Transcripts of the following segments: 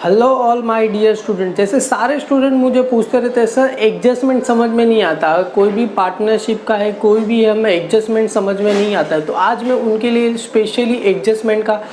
Hello all my dear student. जैसे सारे student मुझे पूछते रहते हैं सर एडजस्टमेंट समझ में नहीं आता, कोई भी पार्टनरशिप का है कोई भी है, हमें एडजस्टमेंट समझ में नहीं आता है। तो आज मैं उनके लिए स्पेशली एडजस्टमेंट का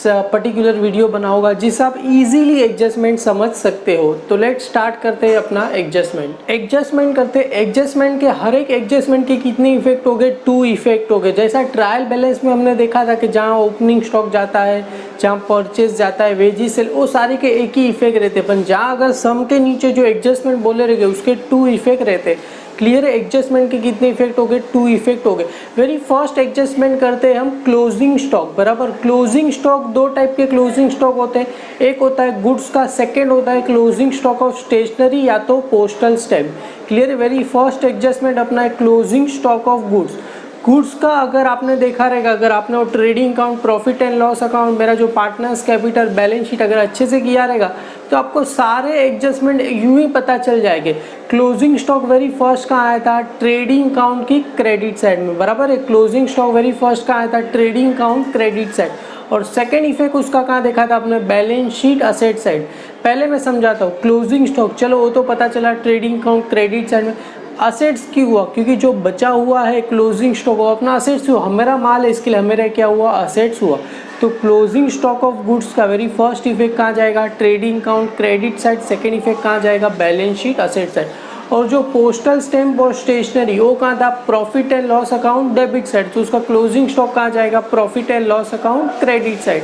पर्टिकुलर वीडियो बनाऊंगा जिससे आप इजीली एडजस्टमेंट समझ सकते हो। तो लेट स्टार्ट करते हैं अपना एडजस्टमेंट करते हैं। एडजस्टमेंट के हर एक एडजस्टमेंट के कितने इफेक्ट हो गए? 2 इफेक्ट हो गए। जैसा ट्रायल बैलेंस में हमने देखा था कि जहाँ ओपनिंग स्टॉक जाता है, जहाँ परचेज जाता है, वेजी सेल, वो सारे के एक ही इफेक्ट रहते हैं। पर जहाँ अगर सम के नीचे जो एडजस्टमेंट बोले रह गए उसके 2 इफेक्ट रहते। क्लियर है? एडजस्टमेंट के कितने इफेक्ट हो गए? 2 इफेक्ट हो गए। वेरी फर्स्ट एडजस्टमेंट करते हैं हम क्लोजिंग स्टॉक। बराबर, क्लोजिंग स्टॉक 2 टाइप के क्लोजिंग स्टॉक होते हैं। एक होता है गुड्स का, सेकेंड होता है क्लोजिंग स्टॉक ऑफ स्टेशनरी या तो पोस्टल स्टैम्प। क्लियर है? वेरी फर्स्ट एडजस्टमेंट अपना है closing stock of goods. Goods का अगर आपने देखा रहेगा, अगर आपने वो trading account, profit and loss account, मेरा जो पार्टनर्स कैपिटल, बैलेंस शीट अगर अच्छे से किया रहेगा तो आपको सारे एडजस्टमेंट यूं ही पता चल जाएंगे। क्लोजिंग स्टॉक वेरी फर्स्ट कहाँ आया था? ट्रेडिंग अकाउंट की क्रेडिट साइड में। बराबर है, क्लोजिंग स्टॉक वेरी फर्स्ट कहाँ आया था? Trading account credit side. और सेकेंड इफेक्ट उसका कहाँ देखा था आपने? Balance sheet asset side. पहले मैं समझाता हूँ। क्लोजिंग स्टॉक चलो वो तो पता चला, ट्रेडिंग अकाउंट क्रेडिट साइड में। असेट्स क्यों हुआ? क्योंकि जो बचा हुआ है क्लोजिंग स्टॉक वो अपना असेट्स हुआ। मेरा माल है इसके लिए मेरा क्या हुआ? असेट्स हुआ। तो क्लोजिंग स्टॉक ऑफ गुड्स का वेरी फर्स्ट इफेक्ट कहाँ जाएगा? Trading account credit side. Second effect कहाँ जाएगा? Balance sheet asset side. और जो पोस्टल स्टैम्प और स्टेशनरी वो कहाँ था? Profit and loss account debit side. तो उसका क्लोजिंग स्टॉक कहाँ जाएगा? Profit and loss account credit side.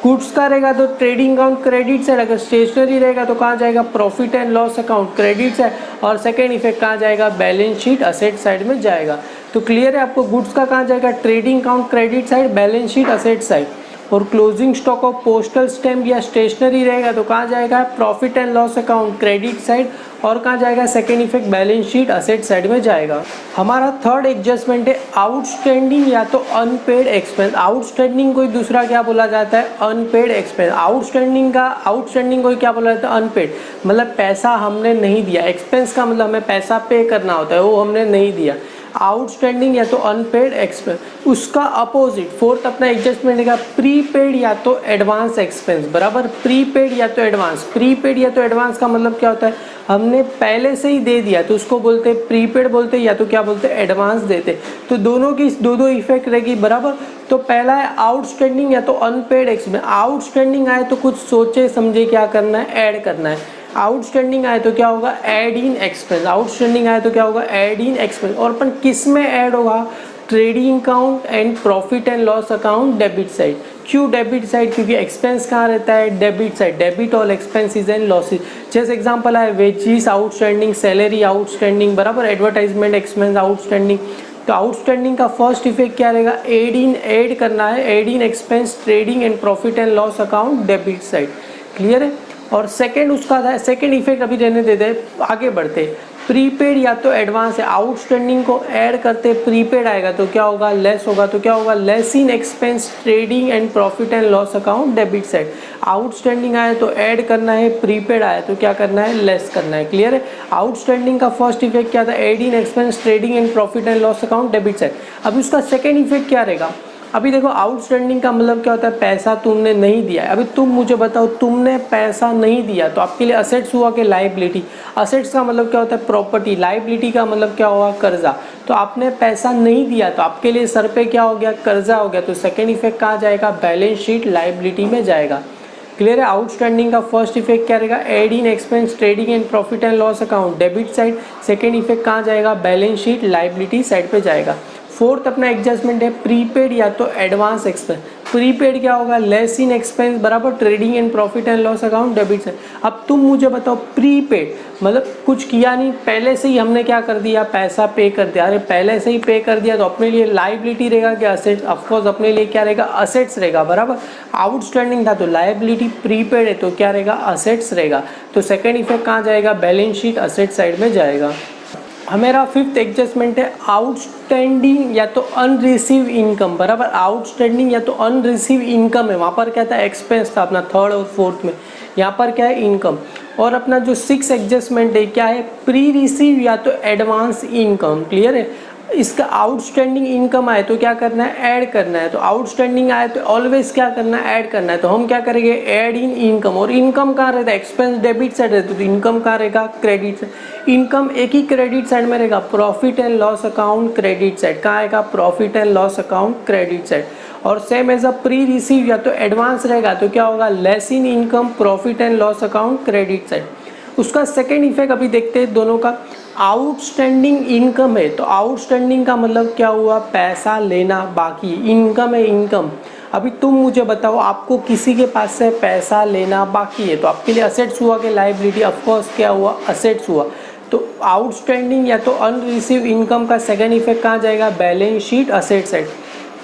Goods का रहेगा तो ट्रेडिंग अकाउंट क्रेडिट साइड, अगर स्टेशनरी रहेगा तो कहाँ जाएगा? Profit and loss account credit side. और सेकेंड इफेक्ट कहाँ जाएगा? बैलेंस शीट असेट साइड में जाएगा। तो क्लियर है आपको? गुड्स का कहाँ जाएगा? Trading account credit side, balance sheet asset side. और closing stock of postal stamp या स्टेशनरी रहेगा तो कहाँ जाएगा? Profit and loss account credit side. और कहाँ जाएगा? Second effect balance sheet asset side में जाएगा। हमारा थर्ड एडजस्टमेंट है आउटस्टैंडिंग या तो अनपेड एक्सपेंस। आउटस्टैंडिंग कोई दूसरा क्या बोला जाता है? Unpaid expense. आउटस्टैंडिंग कोई क्या बोला जाता है? अनपेड, मतलब पैसा हमने नहीं दिया। एक्सपेंस का मतलब हमें पैसा पे करना होता है, वो हमने नहीं दिया। आउटस्टैंडिंग या तो अनपेड एक्सपेंस। उसका अपोजिट फोर्थ अपना एडजस्टमेंट है प्रीपेड या तो एडवांस एक्सपेंस। बराबर, प्रीपेड या तो एडवांस। प्रीपेड या तो एडवांस का मतलब क्या होता है? हमने पहले से ही दे दिया तो उसको बोलते हैं प्रीपेड बोलते हैं, या तो क्या बोलते हैं? एडवांस देते। तो दोनों की दो इफेक्ट रहेगी। बराबर, तो पहला है आउटस्टैंडिंग या तो अनपेड एक्सपेंस। आउटस्टैंडिंग आए तो कुछ सोचे समझे क्या करना है? ऐड करना है। आउटस्टैंडिंग आए तो क्या होगा? Add in expense. आउटस्टैंडिंग आए तो क्या होगा? Add in expense. और अपन किस में ऐड होगा? Trading account and profit and loss account debit side. क्यों डेबिट साइड? क्योंकि एक्सपेंस कहाँ रहता है? Debit side. Debit all expenses and losses. जैसे एग्जांपल है वेजेस आउटस्टैंडिंग, सैलरी आउटस्टैंडिंग। बराबर, एडवर्टाइजमेंट एक्सपेंस आउटस्टैंडिंग। तो आउटस्टैंडिंग का फर्स्ट इफेक्ट क्या रहेगा? ऐड करना है। Add in expense trading and profit and loss account debit side. Clear है? और सेकेंड उसका था, सेकेंड इफेक्ट अभी रहने देते, आगे बढ़ते। प्रीपेड या तो एडवांस है। आउटस्टैंडिंग को ऐड करते प्रीपेड आएगा तो क्या होगा? लेस होगा। तो क्या होगा? Less in expense trading and profit and loss account debit side. Outstanding आया तो ऐड करना है, प्रीपेड आया तो क्या करना है? लेस करना है। क्लियर है? आउटस्टैंडिंग का फर्स्ट इफेक्ट क्या था? Add in expense trading and profit and loss account debit side. अब उसका सेकेंड इफेक्ट क्या रहेगा? अभी देखो, आउटस्टैंडिंग का मतलब क्या होता है? पैसा तुमने नहीं दिया है। अभी तुम मुझे बताओ, तुमने पैसा नहीं दिया तो आपके लिए असेट्स हुआ कि लाइबिलिटी? असेट्स का मतलब क्या होता है? प्रॉपर्टी। लाइबिलिटी का मतलब क्या हुआ? कर्जा। तो आपने पैसा नहीं दिया तो आपके लिए सर पे क्या हो गया? कर्जा हो गया। तो सेकेंड इफेक्ट कहाँ जाएगा? बैलेंस शीट लाइबिलिटी में जाएगा। क्लियर है? आउटस्टैंडिंग का फर्स्ट इफेक्ट क्या रहेगा? Add in expense trading and profit and loss account debit side. Second effect कहाँ जाएगा? बैलेंस शीट लाइबिलिटी साइड पे जाएगा। फोर्थ अपना एडजस्टमेंट है प्रीपेड या तो एडवांस एक्सपेंस। प्रीपेड क्या होगा? Less in expense. बराबर, trading and profit and loss account debit side. अब तुम मुझे बताओ, प्रीपेड मतलब कुछ किया नहीं, पहले से ही हमने क्या कर दिया? पैसा पे कर दिया। अरे पहले से ही पे कर दिया तो अपने लिए लाइबिलिटी रहेगा कि असेट्स? ऑफकोर्स अपने लिए क्या रहेगा? असेट्स रहेगा। बराबर, आउटस्टैंडिंग था तो लाइबिलिटी, प्रीपेड है तो क्या रहेगा? असेट्स रहेगा। तो सेकेंड इफेक्ट कहाँ जाएगा? बैलेंस शीट असेट साइड में जाएगा। हमारा फिफ्थ एडजस्टमेंट है आउटस्टैंडिंग या तो अनरिसीव इनकम। बराबर, आउटस्टैंडिंग या तो अनरिसीव इनकम है। वहाँ पर क्या था? एक्सपेंस था अपना थर्ड और फोर्थ में। यहाँ पर क्या है? इनकम। और अपना जो सिक्स एडजस्टमेंट है क्या है? प्री रिसीव या तो एडवांस इनकम। क्लियर है? इसका आउटस्टैंडिंग इनकम आए तो क्या करना है, ऐड करना है। तो आउटस्टैंडिंग आए तो ऑलवेज क्या करना है, ऐड करना है। तो हम क्या करेंगे, ऐड इन इनकम। और इनकम कहाँ रहता है, एक्सपेंस डेबिट साइड रहता है, तो इनकम कहाँ रहेगा, क्रेडिट साइड। इनकम एक ही क्रेडिट साइड में रहेगा, profit and loss account credit side. कहाँ आएगा, profit and loss account credit side. और same as a pre receive या तो एडवांस रहेगा तो क्या होगा, less in income profit and loss account credit side. उसका सेकेंड इफेक्ट अभी देखते हैं दोनों का। आउटस्टैंडिंग इनकम है तो आउटस्टैंडिंग का मतलब क्या हुआ, पैसा लेना बाकी। इनकम है, इनकम। अभी तुम मुझे बताओ, आपको किसी के पास से पैसा लेना बाकी है तो आपके लिए असेट्स हुआ कि लायबिलिटी, ऑफकोर्स क्या हुआ, असेट्स हुआ। तो आउटस्टैंडिंग या तो अनरिसीव इनकम का सेकेंड इफेक्ट कहाँ जाएगा, balance sheet asset side.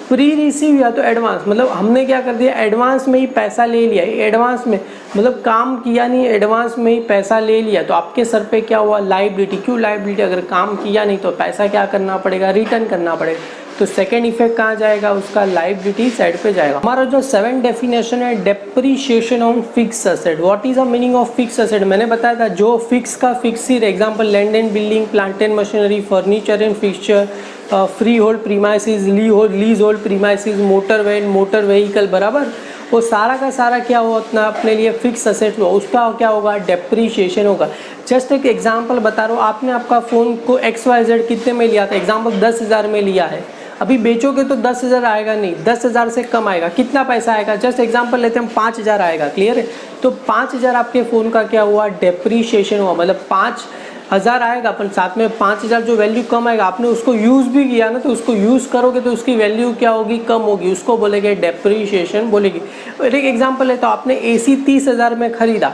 Pre receive या तो एडवांस, मतलब हमने क्या कर दिया, एडवांस में ही पैसा ले लिया। एडवांस में मतलब काम किया नहीं, एडवांस में ही पैसा ले लिया तो आपके सर पे क्या हुआ, लायबिलिटी। क्यों लायबिलिटी, अगर काम किया नहीं तो पैसा क्या करना पड़ेगा, रिटर्न करना पड़ेगा। तो सेकेंड इफेक्ट कहाँ जाएगा, उसका लायबिलिटी साइड पे जाएगा। हमारा जो 7 डेफिनेशन है, depreciation on fix asset. What is the meaning of fix asset, मैंने बताया था जो फिक्स का फिक्स ही, example land and building, plant and machinery, furniture and fixture, freehold premises, leasehold premises, motor van, motor vehicle, बराबर। वो सारा का सारा क्या हुआ, उतना अपने लिए फिक्स असेट हुआ, उसका क्या होगा, डेप्रीशिएशन होगा। जस्ट एक एग्जांपल बता रहा हूँ, आपने आपका फ़ोन को XYZ कितने में लिया था, एग्जांपल 10,000 में लिया है। अभी बेचोगे तो 10,000 आएगा नहीं, 10,000 से कम आएगा। कितना पैसा आएगा, जस्ट एग्जांपल लेते हैं, 5,000 आएगा। क्लियर है। तो 5,000 आपके फ़ोन का क्या हुआ, डेप्रीशिएशन हुआ। मतलब 5,000 आएगा, अपन साथ में 5,000 जो वैल्यू कम आएगा, आपने उसको यूज़ भी किया ना, तो उसको यूज़ करोगे तो उसकी वैल्यू क्या होगी, कम होगी, उसको बोलेंगे डेप्रीशिएशन बोलेगी। और एक एग्जांपल है, तो आपने AC 30,000 में खरीदा,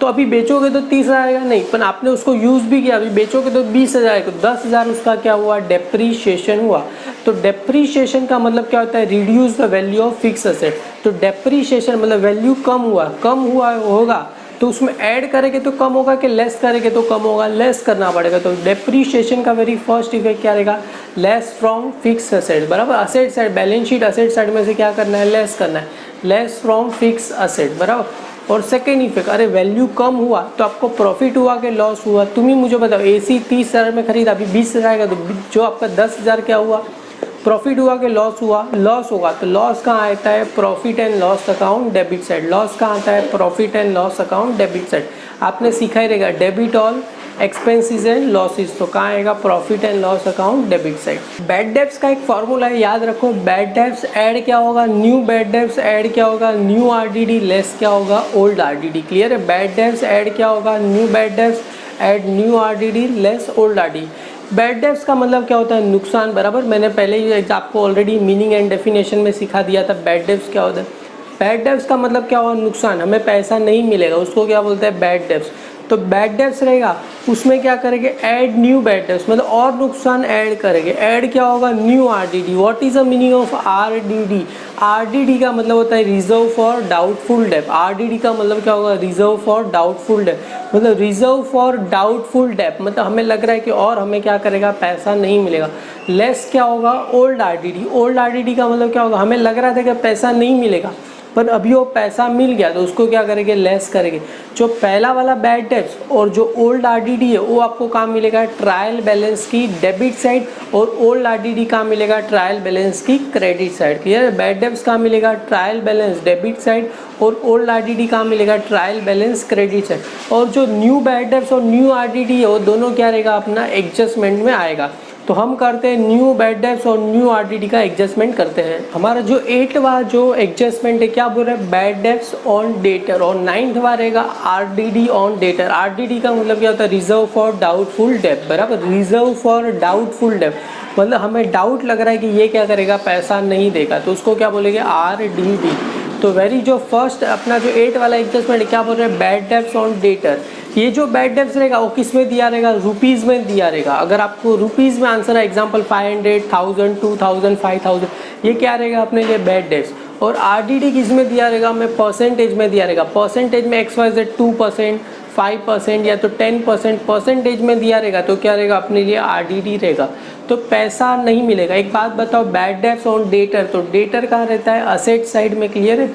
तो अभी बेचोगे तो 30,000 आएगा नहीं, पर आपने उसको यूज़ भी किया, अभी बेचोगे तो 20,000 आएगा, तो 10,000 उसका क्या हुआ, डेप्रीशिएशन हुआ। तो डेप्रीशिएशन का मतलब क्या होता है, reduce the value of fix asset. तो डेप्रीशिएशन मतलब वैल्यू कम हुआ होगा तो उसमें ऐड करेंगे तो कम होगा कि लेस करेंगे तो कम होगा, लेस करना पड़ेगा। तो डेप्रीशिएशन का वेरी फर्स्ट इफेक्ट क्या रहेगा, लेस फ्रॉम फिक्स असेट, बराबर। Asset side, balance sheet asset side में से क्या करना है, लेस करना है, लेस फ्रॉम फिक्स असेट, बराबर। और सेकेंड इफेक्ट, अरे वैल्यू कम हुआ तो आपको प्रॉफिट हुआ कि लॉस हुआ, तुम ही मुझे बताओ। AC 30,000 में खरीदा, अभी 20,000 आएगा, तो जो आपका 10,000 क्या हुआ, प्रॉफिट हुआ कि लॉस हुआ, लॉस होगा। तो लॉस कहाँ आता है, profit and loss account debit side. Loss कहाँ आता है, profit and loss account debit side. आपने सीखा ही रहेगा, debit all expenses and losses, तो कहाँ आएगा, profit and loss account debit side. Bad debts का एक फॉर्मूला है, याद रखो। बैड डेब्ट्स ऐड क्या होगा, न्यू बैड डेब्ट्स ऐड क्या होगा, न्यू RDD लेस क्या होगा, ओल्ड RDD। क्लियर है। बैड डेब्ट्स ऐड क्या होगा, new bad debts add new RDD less old RDD। Bad debts का मतलब क्या होता है, नुकसान, बराबर। मैंने पहले ही आपको ऑलरेडी मीनिंग एंड डेफिनेशन में सिखा दिया था बैड डेब्ट्स क्या होता है। बैड डेब्ट्स का मतलब क्या होगा, नुकसान, हमें पैसा नहीं मिलेगा, उसको क्या बोलते हैं, बैड डेब्ट्स। तो बैड डेब्ट्स रहेगा, उसमें क्या करेंगे, ऐड न्यू बैड डेब्ट्स, मतलब और नुकसान ऐड करेंगे। ऐड क्या होगा, new RDD। What is the meaning of RDD, RDD का मतलब होता है रिजर्व फॉर डाउटफुल डेब्ट। RDD का मतलब क्या होगा, रिजर्व फॉर डाउटफुल डेब्ट, मतलब रिजर्व फॉर डाउटफुल डेब्ट, मतलब हमें लग रहा है कि और हमें क्या करेगा, पैसा नहीं मिलेगा। लेस क्या होगा, ओल्ड RDD। ओल्ड RDD का मतलब क्या होगा, हमें लग रहा था कि पैसा नहीं मिलेगा पर अभी वो पैसा मिल गया तो उसको क्या करेंगे, लेस करेंगे। जो पहला वाला बैड डेब्ट्स और जो ओल्ड RDD है वो आपको कहाँ मिलेगा, ट्रायल बैलेंस की डेबिट साइड, और ओल्ड RDD कहाँ मिलेगा, ट्रायल बैलेंस की क्रेडिट साइड। क्लियर है। बैड डेब्ट्स कहाँ मिलेगा, ट्रायल बैलेंस डेबिट साइड, और ओल्ड RDD कहाँ मिलेगा, ट्रायल बैलेंस क्रेडिट साइड। और जो न्यू बैड डेब्ट्स और न्यू RDD है वो दोनों क्या रहेगा, अपना एडजस्टमेंट में आएगा। तो हम करते हैं न्यू बैड डेब्ट्स और न्यू RDD का एडजस्टमेंट करते हैं। हमारा जो 8वां जो एडजस्टमेंट है, क्या बोल रहे हैं, बैड डेब्ट्स ऑन डेटर। और 9वां रहेगा RDD ऑन डेटर। RDD का मतलब क्या होता है, रिजर्व फॉर डाउटफुल डेब्ट, बराबर। रिजर्व फॉर डाउटफुल डेब्ट मतलब हमें डाउट लग रहा है कि ये क्या करेगा, पैसा नहीं देगा, तो उसको क्या बोलेंगे, RDD। तो वेरी जो फर्स्ट अपना जो 8 वाला एडजस्टमेंट क्या बोल रहे हैं, बैड डेब्ट्स ऑन डेटर। ये जो बैड डेब्ट्स रहेगा वो किस में दिया रहेगा, रुपीज़ में दिया रहेगा। अगर आपको रुपीज़ में आंसर है, एग्जांपल 500, 1000, 2000, 5000, ये क्या रहेगा अपने लिए, बैड डेब्ट्स। और RDD किस में दिया रहेगा, हमें परसेंटेज में दिया रहेगा। परसेंटेज में XYZ 2%, 5% या तो 10% परसेंटेज में दिया रहेगा, तो क्या रहेगा अपने लिए, RDD रहेगा। तो पैसा नहीं मिलेगा। एक बात बताओ, बैड डेब्ट्स ऑन डेटर, तो डेटर कहाँ रहता है, असेट साइड में। क्लियर है।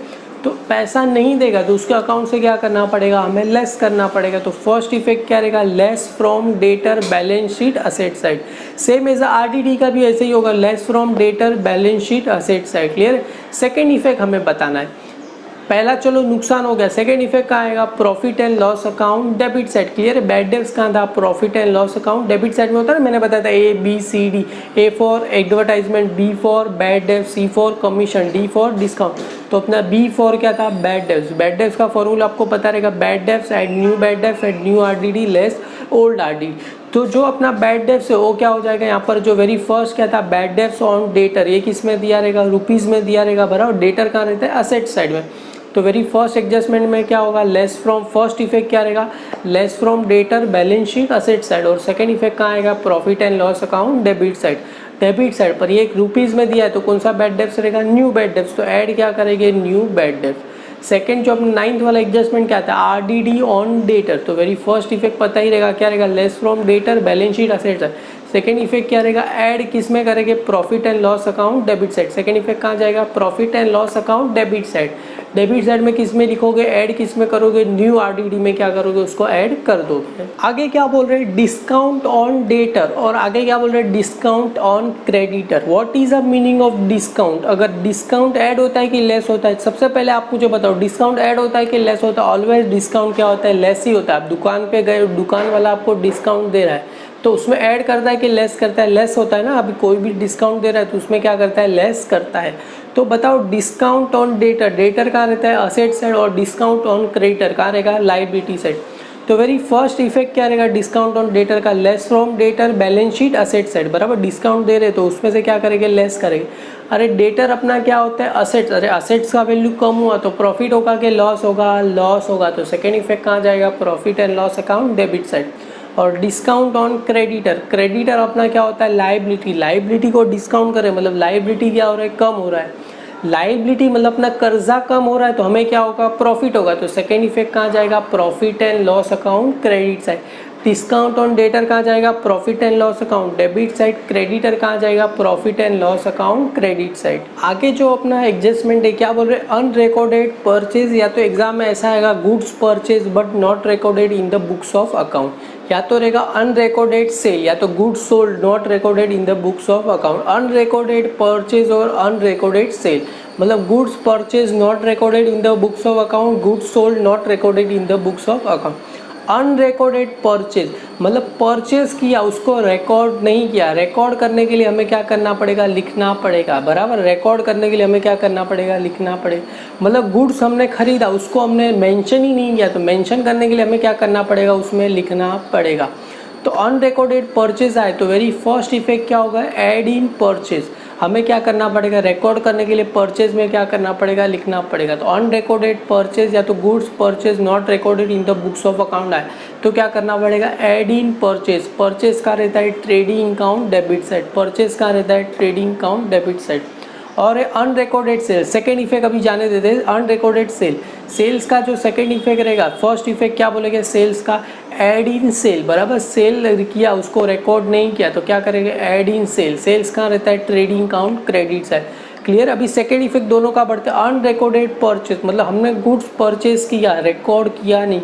तो पैसा नहीं देगा तो उसके अकाउंट से क्या करना पड़ेगा, हमें लेस करना पड़ेगा। तो फर्स्ट इफेक्ट क्या रहेगा, less from debtor balance sheet asset side. Same as RDD का भी ऐसे ही होगा, less from debtor balance sheet asset side. Clear. Second effect हमें बताना है, पहला चलो नुकसान हो गया, सेकेंड इफेक्ट कहाँ आएगा, profit and loss account debit side. Clear है। बैड डेब्ट्स कहाँ था, profit and loss account debit side में होता है ना, मैंने बताया था A B C D, A for advertisement, B for bad debts, C for commission, D for discount. तो अपना बी फॉर क्या था, बैड डेब्ट्स। बैड डेब्ट्स का फॉर्मूला आपको पता रहेगा, bad debts add new bad debts add new RDD less old RDD. तो जो अपना बैड डेब्ट्स है वो क्या हो जाएगा, यहाँ पर जो वेरी फर्स्ट क्या था, बैड डेब्ट्स ऑन डेटर, ये किस में दिया रहेगा, रुपीज़ में दिया रहेगा भरा, और डेटर कहाँ रहता है, असेट साइड में। तो वेरी फर्स्ट एडजस्टमेंट में क्या होगा, लेस फ्रॉम, फर्स्ट इफेक्ट क्या रहेगा, less from debtor balance sheet asset side, और सेकंड इफेक्ट कहाँ आएगा, profit and loss account debit side. Debit side पर ये एक रुपीज़ में दिया है तो कौन सा बैड डेब्ट्स रहेगा, न्यू बैड डेब्ट्स। तो ऐड क्या करेंगे, न्यू बैड डेब्ट्स। सेकंड जो अपना नाइन्थ वाला एडजस्टमेंट क्या था, आरडीडी ऑन डेटर। तो वेरी फर्स्ट इफेक्ट पता ही रहेगा क्या रहेगा, less from debtor balance sheet asset side. Second effect क्या रहेगा, ऐड किस में करेंगे, profit and loss account debit side. Second effect कहाँ जाएगा, profit and loss account debit side. Debit side में किस में लिखोगे, ऐड किस में करोगे, न्यू आरडीडी में क्या करोगे, उसको ऐड कर दोगे। आगे क्या बोल रहे हैं, डिस्काउंट ऑन डेटर, और आगे क्या बोल रहे हैं, discount on creditor. What is the meaning of discount. अगर डिस्काउंट ऐड होता है कि लेस होता है, सबसे पहले आप मुझे बताओ, डिस्काउंट ऐड होता है कि लेस होता है। ऑलवेज डिस्काउंट क्या होता है, लेस ही होता है। आप दुकान पे गए, दुकान वाला आपको डिस्काउंट दे रहा है तो उसमें ऐड करता है कि लेस करता है, लेस होता है ना। अभी कोई भी डिस्काउंट दे रहा है तो उसमें क्या करता है, लेस करता है। तो बताओ डिस्काउंट ऑन डेटर, डेटर कहाँ रहता है, असेट साइड, और डिस्काउंट ऑन क्रेडिटर कहाँ रहेगा, लायबिलिटी साइड। तो वेरी फर्स्ट इफेक्ट क्या रहेगा, डिस्काउंट ऑन डेटर का, less from debtor balance sheet asset side. बराबर, डिस्काउंट दे रहे तो उसमें से क्या करेंगे, लेस करेंगे। अरे डेटर अपना क्या होता है, असेट्स। अरे असेट्स का वैल्यू कम हुआ तो प्रॉफिट होगा कि लॉस होगा, लॉस होगा। तो सेकेंड इफेक्ट कहाँ जाएगा, profit and loss account debit side. और डिस्काउंट ऑन क्रेडिटर, क्रेडिटर अपना क्या होता है, लायबिलिटी। लायबिलिटी को डिस्काउंट करें मतलब लायबिलिटी क्या हो रहा है, कम हो रहा है। लायबिलिटी मतलब अपना कर्जा कम हो रहा है तो हमें क्या होगा, प्रॉफिट होगा। तो सेकेंड इफेक्ट कहाँ जाएगा, profit and loss account credit side. Discount on debtor कहाँ जाएगा, profit and loss account debit side. Creditor कहाँ जाएगा, profit and loss account credit side. आगे जो अपना एडजस्टमेंट है क्या बोल रहे हैं, अनरिकॉर्डेड परचेज, या तो एग्जाम में ऐसा आएगा goods purchase but not recorded in the books of account, या तो रहेगा अनरिकॉर्डेड सेल, या तो goods sold not recorded in the books of account. Unrecorded purchase और अनरिकॉर्डेड सेल मतलब goods purchase not recorded in the books of account, goods sold not recorded in the books of account. Unrecorded purchase मतलब purchase किया उसको record नहीं किया। Record करने के लिए हमें क्या करना पड़ेगा, लिखना पड़ेगा। बराबर, रिकॉर्ड करने के लिए हमें क्या करना पड़ेगा, लिखना पड़ेगा। मतलब गुड्स हमने खरीदा उसको हमने मेंशन ही नहीं किया तो मेंशन करने के लिए हमें क्या करना पड़ेगा, उसमें लिखना पड़ेगा। तो अनरिकॉर्डेड परचेज आए तो वेरी फर्स्ट इफेक्ट क्या होगा, ऐड इन परचेज। हमें क्या करना पड़ेगा, रिकॉर्ड करने के लिए परचेज में क्या करना पड़ेगा, लिखना पड़ेगा। तो अनरिकॉर्डेड परचेज या तो goods purchase not recorded in the books of account आए तो क्या करना पड़ेगा, ऐड इन परचेज। परचेज का रहता है trading account debit side, purchase का रहता है ट्रेडिंग अकाउंट डेबिट साइड। और अनरिकॉर्डेड सेल, सेकेंड इफेक्ट अभी जाने देते हैं। अनरिकॉर्डेड सेल, सेल्स का जो सेकेंड इफेक्ट रहेगा, फर्स्ट इफेक्ट क्या बोलेंगे, सेल्स का ऐड इन सेल। बराबर, सेल किया उसको रिकॉर्ड नहीं किया तो क्या करेंगे, ऐड इन सेल। सेल्स कहाँ रहता है, trading account credit side. Clear. अभी सेकेंड इफेक्ट दोनों का बढ़ते हैं। अनरिकॉर्डेड परचेज मतलब हमने गुड्स परचेज किया, रिकॉर्ड किया नहीं।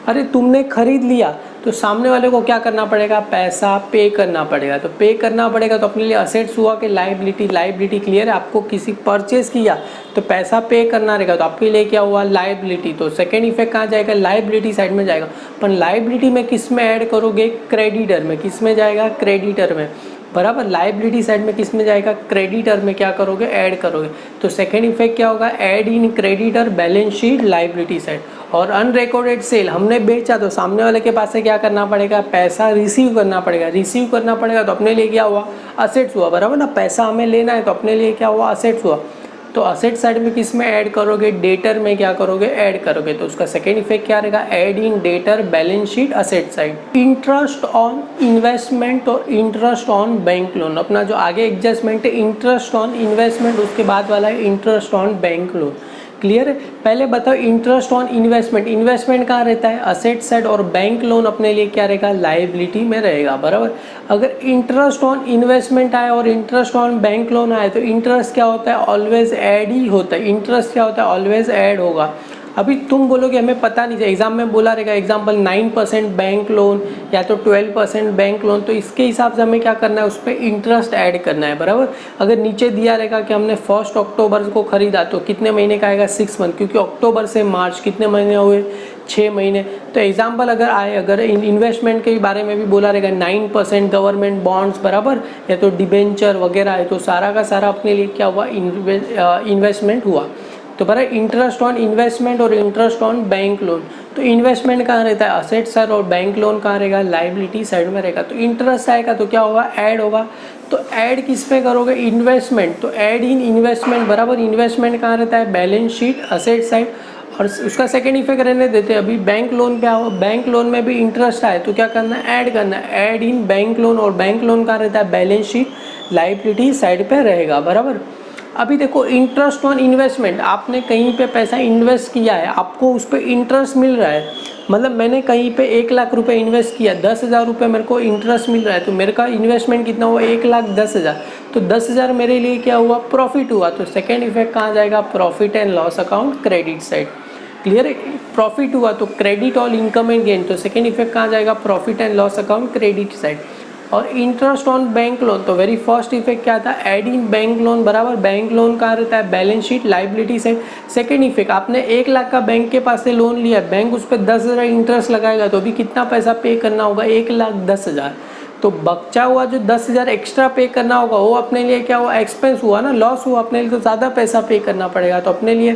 अरे तुमने खरीद लिया तो सामने वाले को क्या करना पड़ेगा, पैसा पे करना पड़ेगा। तो पे करना पड़ेगा तो अपने लिए असेट्स हुआ कि लायबिलिटी, लायबिलिटी। क्लियर है। आपको किसी परचेज किया तो पैसा पे करना रहेगा तो आपके लिए क्या हुआ, लायबिलिटी। तो सेकेंड इफेक्ट कहाँ जाएगा, लायबिलिटी साइड में जाएगा। पर लायबिलिटी में किस में ऐड करोगे, क्रेडिटर में। किस में जाएगा, क्रेडिटर में। बराबर, लायबिलिटी साइड में किस में जाएगा, क्रेडिटर में क्या करोगे, ऐड करोगे। तो सेकेंड इफेक्ट क्या होगा, add in creditor balance sheet liability side. और अनरिकॉर्डेड सेल, हमने बेचा तो सामने वाले के पास से क्या करना पड़ेगा, पैसा रिसीव करना पड़ेगा। रिसीव करना पड़ेगा तो अपने लिए क्या हुआ, असेट्स हुआ। बराबर ना, पैसा हमें लेना है तो अपने लिए क्या हुआ, असेट्स हुआ। तो असेट साइड में किस में ऐड करोगे, डेटर में क्या करोगे, ऐड करोगे। तो उसका सेकेंड इफेक्ट क्या रहेगा, add in debtor balance sheet asset side. Interest on investment और इंटरेस्ट ऑन बैंक लोन, अपना जो आगे एडजस्टमेंट है इंटरेस्ट ऑन इन्वेस्टमेंट, उसके बाद वाला है interest on bank loan. Clear है। पहले बताओ इंटरेस्ट ऑन इन्वेस्टमेंट, इन्वेस्टमेंट कहाँ रहता है, असेट साइड, और बैंक लोन अपने लिए क्या रहेगा, लायबिलिटी में रहेगा, बराबर। अगर इंटरेस्ट ऑन इन्वेस्टमेंट आए और इंटरेस्ट ऑन बैंक लोन आए तो इंटरेस्ट क्या होता है, ऑलवेज ऐड ही होता है। इंटरेस्ट क्या होता है, ऑलवेज ऐड होगा। अभी तुम बोलोगे हमें पता नहीं, एग्जाम में बोला रहेगा एग्जाम्पल 9% बैंक लोन या तो 12% बैंक लोन, तो इसके हिसाब से हमें क्या करना है, उस पर इंटरेस्ट ऐड करना है, बराबर। अगर नीचे दिया रहेगा कि हमने 1 अक्टूबर को खरीदा तो कितने महीने का आएगा, 6 मंथ, क्योंकि अक्टूबर से मार्च कितने महीने हुए, 6 महीने। तो एग्जाम्पल अगर आए, अगर इन्वेस्टमेंट के बारे में भी बोला रहेगा 9% गवर्नमेंट बॉन्ड्स, बराबर, या तो डिबेंचर वगैरह है, तो सारा का सारा अपने लिए क्या हुआ, इन्वेस्टमेंट हुआ। तो बराबर इंटरेस्ट ऑन इन्वेस्टमेंट और इंटरेस्ट ऑन बैंक लोन, तो इन्वेस्टमेंट कहाँ रहता है, असेट साइड, और बैंक लोन कहाँ रहेगा, लायबिलिटी साइड में रहेगा। तो इंटरेस्ट आएगा तो क्या होगा, ऐड होगा। तो ऐड किस पे करोगे, इन्वेस्टमेंट, तो ऐड इन इन्वेस्टमेंट, बराबर। इन्वेस्टमेंट कहाँ रहता है, बैलेंस शीट, असेट साइड, और उसका सेकेंड इफेक्ट रहने देते हैं। अभी बैंक लोन क्या हो, बैंक लोन में भी इंटरेस्ट आए तो क्या करना है, ऐड करना है, ऐड इन बैंक लोन, और बैंक लोन कहाँ रहता है, बैलेंस शीट, लायबिलिटी साइड पे रहेगा, बराबर। अभी देखो इंटरेस्ट ऑन इन्वेस्टमेंट, आपने कहीं पे पैसा इन्वेस्ट किया है, आपको उस पर इंटरेस्ट मिल रहा है, मतलब मैंने कहीं पे 1 लाख रुपए इन्वेस्ट किया, 10,000 रुपये मेरे को इंटरेस्ट मिल रहा है, तो मेरे का इन्वेस्टमेंट कितना हुआ, 1,10,000, तो 10,000 मेरे लिए क्या हुआ, प्रॉफिट हुआ। तो सेकेंड इफेक्ट कहाँ जाएगा, profit and loss account, credit side, clear है। प्रॉफिट हुआ तो credit all income and gain, तो सेकेंड इफेक्ट कहाँ जाएगा, profit and loss account, credit side. और इंटरेस्ट ऑन बैंक लोन, तो वेरी फर्स्ट इफेक्ट क्या था, एड इन बैंक लोन, बराबर। बैंक लोन कहाँ रहता है, balance sheet, liability side. Second effect, आपने 1 लाख का बैंक के पास से लोन लिया, बैंक उस पर 10,000 इंटरेस्ट लगाएगा, तो अभी कितना पैसा पे करना होगा, 1,10,000। तो बचा हुआ जो 10,000 एक्स्ट्रा पे करना होगा वो अपने लिए क्या हुआ, एक्सपेंस हुआ ना, लॉस हुआ अपने लिए, तो ज़्यादा पैसा पे करना पड़ेगा तो अपने लिए।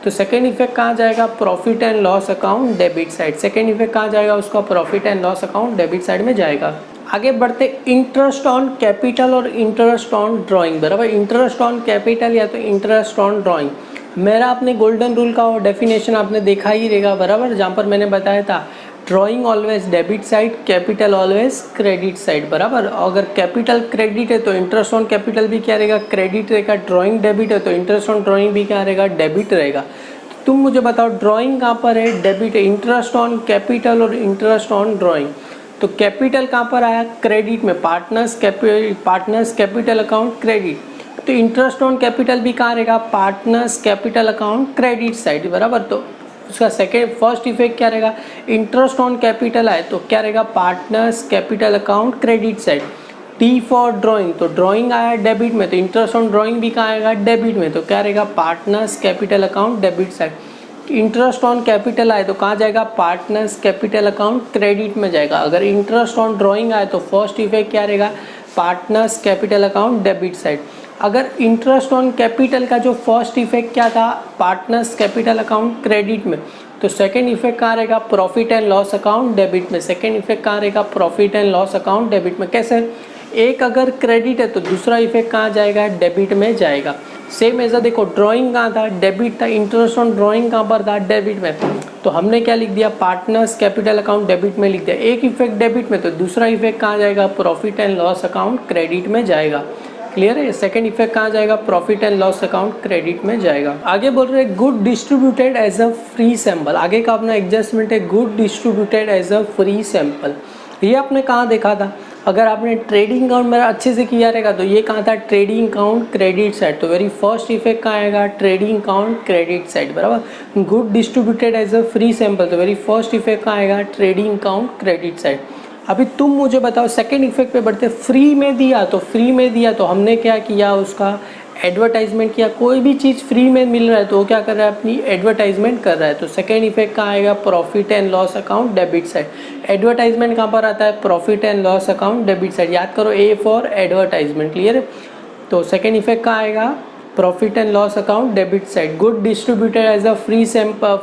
तो सेकेंड इफेक्ट कहाँ जाएगा, profit and loss account, debit side. Second effect कहाँ जाएगा, उसका profit and loss account, debit side में जाएगा। आगे बढ़ते, इंटरेस्ट ऑन कैपिटल और इंटरेस्ट ऑन ड्राइंग, बराबर। इंटरेस्ट ऑन कैपिटल या तो इंटरेस्ट ऑन ड्राइंग, मेरा आपने गोल्डन रूल का डेफिनेशन आपने देखा ही रहेगा, बराबर, जहाँ पर मैंने बताया था drawing always debit side, capital always credit side, बराबर। अगर कैपिटल क्रेडिट है तो इंटरेस्ट ऑन कैपिटल भी क्या रहेगा, क्रेडिट रहेगा। ड्राइंग डेबिट है तो इंटरेस्ट ऑन ड्राइंग भी क्या रहेगा, डेबिट रहेगा। तुम मुझे बताओ ड्राइंग कहाँ पर है, डेबिट है। इंटरेस्ट ऑन कैपिटल और इंटरेस्ट ऑन ड्राइंग, तो कैपिटल कहाँ पर आया, क्रेडिट में, पार्टनर्स कैपिटल अकाउंट, क्रेडिट। तो इंटरेस्ट ऑन कैपिटल भी कहाँ रहेगा, partners capital account, credit side, बराबर। तो उसका फर्स्ट इफेक्ट क्या रहेगा, इंटरेस्ट ऑन कैपिटल आए तो क्या रहेगा, partners capital account, credit side. T for drawing, तो ड्राइंग आया डेबिट में, तो इंटरेस्ट ऑन ड्राइंग भी कहाँ आएगा, डेबिट में, तो क्या रहेगा, partners capital account, debit side. Interest on capital आए तो कहाँ जाएगा, पार्टनर्स कैपिटल अकाउंट, क्रेडिट में जाएगा। अगर इंटरेस्ट ऑन ड्राइंग आए तो फर्स्ट इफेक्ट क्या रहेगा, partners capital account, debit side. अगर इंटरेस्ट ऑन कैपिटल का जो फर्स्ट इफेक्ट क्या था, पार्टनर्स कैपिटल अकाउंट, क्रेडिट में, तो सेकेंड इफेक्ट कहाँ रहेगा, profit and loss account, debit में। सेकेंड इफेक्ट कहाँ रहेगा, profit and loss account, debit में। कैसे, एक अगर क्रेडिट है तो दूसरा इफेक्ट कहाँ जाएगा, डेबिट में जाएगा। सेम ऐसा देखो, ड्राइंग कहाँ था, डेबिट था, इंटरेस्ट ऑन ड्राइंग कहाँ पर था, डेबिट में, तो हमने क्या लिख दिया, पार्टनर्स कैपिटल अकाउंट, डेबिट में लिख दिया। एक इफेक्ट डेबिट में तो दूसरा इफेक्ट कहाँ जाएगा, profit and loss account, credit में जाएगा। क्लियर है, सेकंड इफेक्ट कहाँ जाएगा, profit and loss account, credit में जाएगा। आगे बोल रहे हैं good distributed as a free sample, आगे का अपना एडजस्टमेंट है good distributed as a free sample. ये आपने कहाँ देखा था, अगर आपने ट्रेडिंग अकाउंट मेरा अच्छे से किया रहेगा तो ये कहाँ था, ट्रेडिंग अकाउंट, क्रेडिट साइड। तो वेरी फर्स्ट इफेक्ट कहाँ आएगा, ट्रेडिंग अकाउंट, क्रेडिट साइड, बराबर। Good distributed as a free sample, तो वेरी फर्स्ट इफेक्ट कहाँ आएगा, ट्रेडिंग अकाउंट, क्रेडिट साइड। अभी तुम मुझे बताओ सेकेंड इफेक्ट पे बढ़ते, फ्री में दिया तो फ्री में दिया तो हमने क्या किया, उसका एडवर्टाइजमेंट किया। कोई भी चीज़ फ्री में मिल रहा है तो वो क्या कर रहा है, अपनी एडवर्टाइजमेंट कर रहा है। तो सेकेंड इफेक्ट कहाँ आएगा, profit and loss account, debit side. Advertisement कहाँ पर आता है, profit and loss account, debit side. याद करो, ए फॉर एडवर्टाइजमेंट, क्लियर है। तो सेकेंड इफेक्ट कहाँ आएगा, profit and loss account, debit side. Good distributed as a free sample,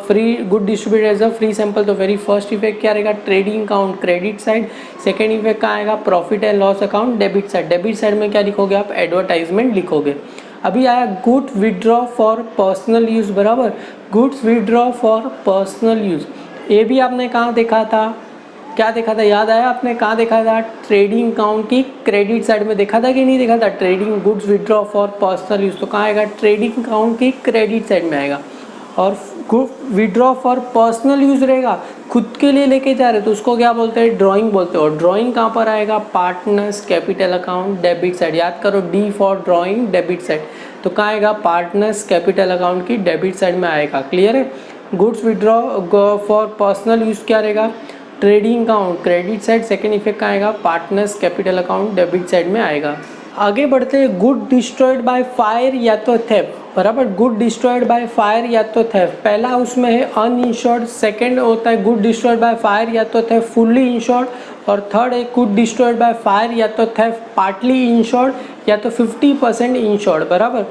good distributed as a free sample, तो वेरी फर्स्ट इफेक्ट क्या रहेगा, trading account, credit side. Second effect कहाँ आएगा, profit and loss account, debit side. Debit side में क्या लिखोगे आप, advertisement लिखोगे। अभी आया good withdraw for personal use, बराबर। Goods withdraw for personal use, ये भी आपने कहाँ देखा था, क्या देखा था, याद आया आपने, कहाँ देखा था, ट्रेडिंग अकाउंट की क्रेडिट साइड में देखा था कि नहीं देखा था, trading goods withdraw for personal use. तो कहाँ आएगा, ट्रेडिंग अकाउंट की क्रेडिट साइड में आएगा। और विड्रॉ फॉर पर्सनल यूज़ रहेगा, खुद के लिए लेके जा रहे तो उसको क्या बोलते हैं, ड्राइंग बोलते हैं। और ड्राइंग कहाँ पर आएगा, partners capital account debit side. याद करो, D for drawing debit side, तो कहाँ आएगा, पार्टनर्स कैपिटल अकाउंट की डेबिट साइड में आएगा। क्लियर है। Goods withdraw for personal use क्या रहेगा, trading account credit side. Second effect कहाँ आएगा, partners capital account debit side में आएगा। आगे बढ़ते हैं, गुड डिस्ट्रॉयड बाय फायर या तो थेफ्ट, बराबर। गुड डिस्ट्रॉयड बाय फायर या तो थेफ्ट, पहला उसमें है अनइंश्योर्ड, सेकंड होता है गुड डिस्ट्रॉयड बाय फायर या तो थेफ्ट फुल्ली इंश्योर्ड, और थर्ड है गुड डिस्ट्रॉयड बाय फायर या तो थेफ्ट पार्टली इंश्योर्ड या तो 50% इंश्योर्ड, बराबर।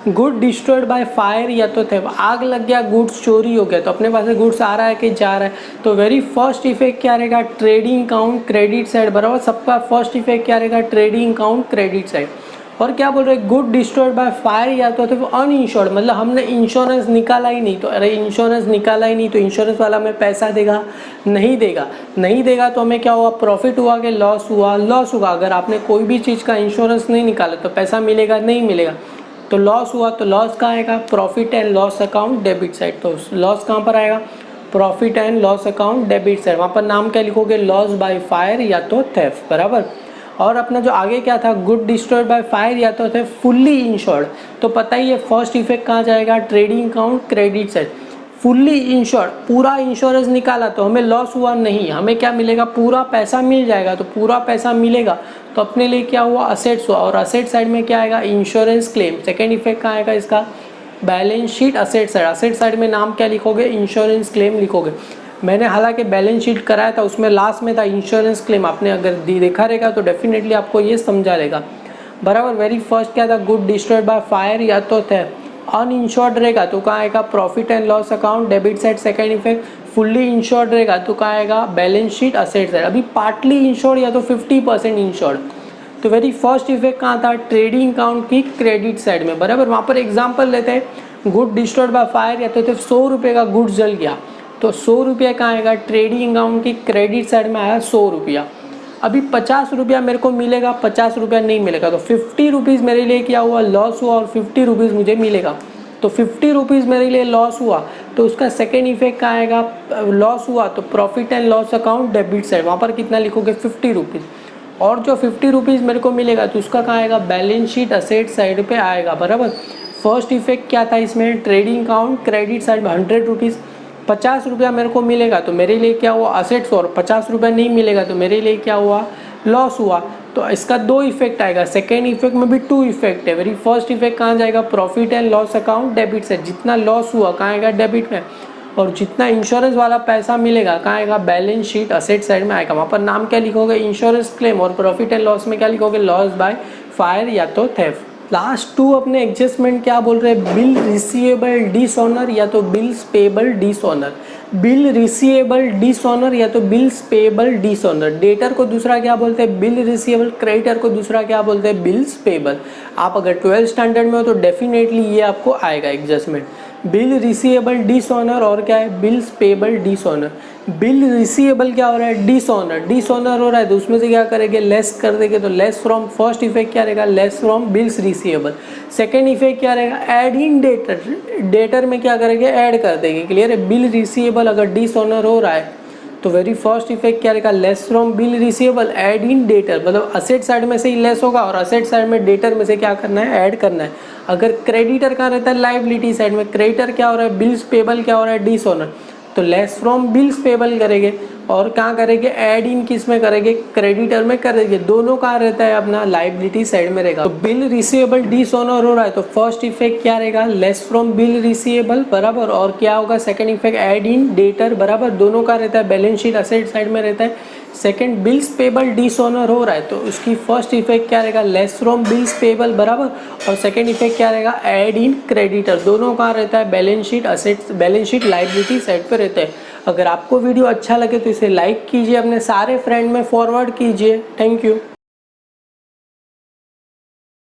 गुड डिस्ट्रॉयड बाय फायर या तो थेफ्ट, आग लग गया, गुड्स चोरी हो गया, तो अपने पास गुड्स आ रहा है कि जा रहा है, तो वेरी फर्स्ट इफेक्ट क्या रहेगा, ट्रेडिंग अकाउंट क्रेडिट साइड, बराबर। सबका फर्स्ट इफेक्ट क्या रहेगा, ट्रेडिंग अकाउंट क्रेडिट साइड। और क्या बोल रहे हैं, गुड डिस्ट्रॉयड बाय फायर या तो अनइंश्योर्ड, मतलब हमने इंश्योरेंस निकाला ही नहीं, तो अरे इंश्योरेंस निकाला ही नहीं तो इंश्योरेंस वाला हमें पैसा देगा, नहीं देगा, नहीं देगा तो हमें क्या हुआ, प्रॉफिट हुआ कि लॉस हुआ, लॉस हुआ। अगर आपने कोई भी चीज़ का इंश्योरेंस नहीं निकाला तो पैसा मिलेगा, नहीं मिलेगा, तो लॉस हुआ, तो लॉस कहाँ आएगा, profit and loss account debit side. तो लॉस कहाँ पर आएगा, profit and loss account debit side, वहाँ पर नाम क्या लिखोगे, लॉस बाय फायर या तो थेफ्ट, बराबर। और अपना जो आगे क्या था, गुड डिस्ट्रॉयड बाय फायर या तो थे फुल्ली इंश्योर्ड, तो पता ही है फर्स्ट इफेक्ट कहाँ जाएगा, trading account credit side. Fully insured, पूरा इंश्योरेंस निकाला तो हमें लॉस हुआ नहीं, हमें क्या मिलेगा, पूरा पैसा मिल जाएगा, तो पूरा पैसा मिलेगा तो अपने लिए क्या हुआ, असेट्स हुआ। और असेट साइड में क्या आएगा, इंश्योरेंस क्लेम। सेकेंड इफेक्ट कहाँ आएगा इसका, balance sheet asset side. Asset side में नाम क्या लिखोगे, इंश्योरेंस क्लेम लिखोगे। मैंने हालांकि बैलेंस शीट कराया था, उसमें लास्ट में था इंश्योरेंस क्लेम, आपने अगर देखा रहेगा तो डेफिनेटली आपको ये समझा रहेगा, बराबर। वेरी फर्स्ट क्या था, गुड डिस्ट्रॉयड बाय फायर या तो थे अनइंश्योर्ड रहेगा तो कहाँ आएगा, profit and loss account debit side. Second effect fully insured रहेगा तो कहाँ आएगा, बैलेंस शीट असेट साइड। अभी पार्टली इंश्योर्ड या तो 50% इंश्योर्ड, तो वेरी फर्स्ट इफेक्ट कहाँ था, ट्रेडिंग अकाउंट की क्रेडिट साइड में, बराबर। वहाँ पर एग्जाम्पल लेते हैं, गुड डिस्ट्रॉयड बाय फायर या तो 100 रुपये का गुड्स जल गया, तो 100 रुपया कहाँ आएगा, ट्रेडिंग अकाउंट की क्रेडिट साइड में आया 100 रुपया। अभी 50 रुपया मेरे को मिलेगा, 50 रुपया नहीं मिलेगा, तो 50 रुपीज़ मेरे लिए क्या हुआ, लॉस हुआ, और 50 रुपीज़ मुझे मिलेगा, तो 50 रुपीज़ मेरे लिए लॉस हुआ, तो उसका सेकेंड इफेक्ट कहाँ आएगा, लॉस हुआ तो profit and loss account debit side, वहाँ पर कितना लिखोगे, 50 रुपीज़। और जो 50 रुपीज़ मेरे को मिलेगा तो उसका कहाँ आएगा, बैलेंस शीट असेट साइड पे आएगा, बराबर। फर्स्ट इफेक्ट क्या था इसमें, ट्रेडिंग अकाउंट क्रेडिट साइड में 100 रुपीज़, 50 रुपया मेरे को मिलेगा तो मेरे लिए क्या हुआ, असेट्स, और 50 रुपया नहीं मिलेगा तो मेरे लिए क्या हुआ, लॉस हुआ। तो इसका 2 इफेक्ट आएगा, सेकेंड इफेक्ट में भी 2 इफेक्ट है। वेरी फर्स्ट इफेक्ट कहाँ जाएगा, profit and loss account debit से, जितना लॉस हुआ कहाँ आएगा, डेबिट में, और जितना इंश्योरेंस वाला पैसा मिलेगा कहाँ आएगा, बैलेंस शीट असेट साइड में आएगा। वहाँ पर नाम क्या लिखोगे, इंश्योरेंस क्लेम, और प्रॉफिट एंड लॉस में क्या लिखोगे, लॉस बाय फायर या तो थेफ्ट। लास्ट 2 अपने एडजस्टमेंट क्या बोल रहे हैं, बिल रिसीवेबल डिसऑनर या तो bills payable dishonour. Bill receivable dishonour या तो बिल्स पेबल डिसऑनर। डेटर को दूसरा क्या बोलते हैं, बिल रिसीवेबल, क्रेडिटर को दूसरा क्या बोलते हैं, बिल्स पेबल। आप अगर 12th स्टैंडर्ड में हो तो डेफिनेटली ये आपको आएगा एडजस्टमेंट, बिल रिसीवेबल डिसऑनर और क्या है, bills payable dishonour. Bill receivable क्या हो रहा है, डिसऑनर, डिसऑनर हो रहा है तो उसमें से क्या करेंगे, लेस कर देंगे, तो लेस फ्रॉम, फर्स्ट इफेक्ट क्या रहेगा, less from bills receivable. Second effect क्या रहेगा, ऐड इन डेटर, डेटर में क्या करेंगे, ऐड कर देंगे। क्लियर है, बिल रिसीवेबल अगर डिसऑनर हो रहा है तो वेरी फर्स्ट इफेक्ट क्या रहेगा, less from bill receivable, add in debtor, मतलब असेट साइड में से ही लेस होगा और असेट साइड में डेटर में से क्या करना है, ऐड करना है। अगर क्रेडिटर कहाँ रहता है, लाइबिलिटी साइड में, क्रेडिटर क्या हो रहा है, बिल्स पेबल क्या हो रहा है, डिसऑनर, तो लेस फ्रॉम बिल्स पेबल करेंगे, और कहाँ करेंगे, ऐड इन किस में करेंगे, क्रेडिटर में करेंगे। दोनों कहाँ रहता है अपना, लाइबिलिटी साइड में रहेगा। तो बिल रिसीवेबल डिसऑनर हो रहा है तो फर्स्ट इफेक्ट क्या रहेगा, लेस फ्रॉम बिल रिसीवेबल, बराबर, और क्या होगा, second effect add in debtor, बराबर, दोनों का रहता है, बैलेंस शीट असेट साइड में रहता है। सेकंड बिल्स पेबल डिसऑनर हो रहा है तो उसकी फर्स्ट इफेक्ट क्या रहेगा, लेस फ्रॉम बिल्स पेबल, बराबर, और सेकंड इफेक्ट क्या रहेगा, ऐड इन क्रेडिटर, दोनों कहाँ रहता है, balance sheet asset, balance sheet liability side पे रहता है। अगर आपको वीडियो अच्छा लगे तो इसे लाइक कीजिए, अपने सारे फ्रेंड में फॉरवर्ड कीजिए। Thank you.